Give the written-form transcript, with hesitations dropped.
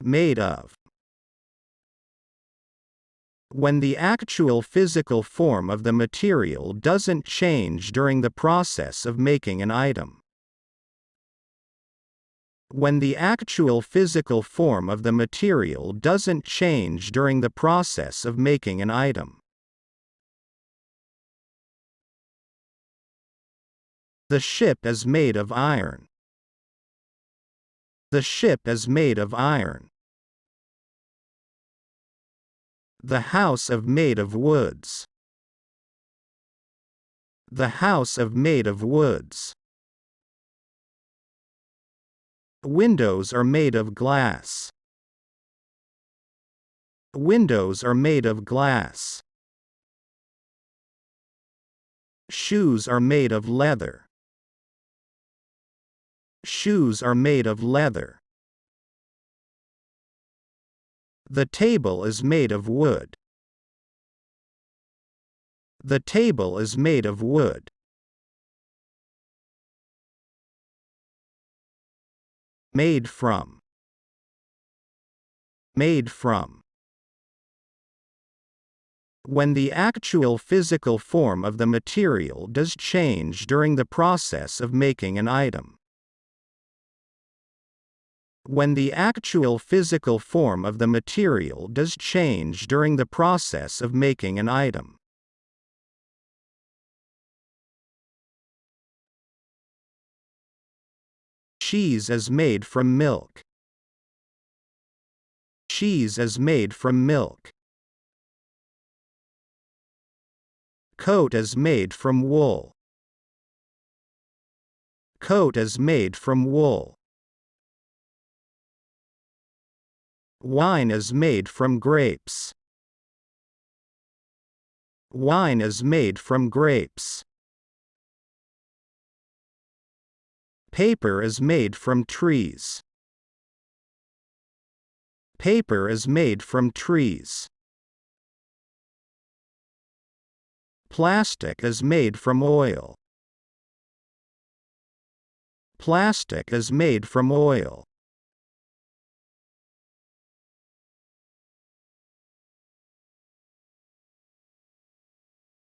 Made of. When the actual physical form of the material doesn't change during the process of making an item. When the actual physical form of the material doesn't change during the process of making an item. The ship is made of iron. The ship is made of iron. The house is made of woods. The house is made of woods. Windows are made of glass. Windows are made of glass. Shoes are made of leather. Shoes are made of leather. The table is made of wood. The table is made of wood. Made from. Made from. When the actual physical form of the material does change during the process of making an item. When the actual physical form of the material does change during the process of making an item. Cheese is made from milk. Cheese is made from milk. Coat is made from wool. Coat is made from wool. Wine is made from grapes. Wine is made from grapes. Paper is made from trees. Paper is made from trees. Plastic is made from oil. Plastic is made from oil.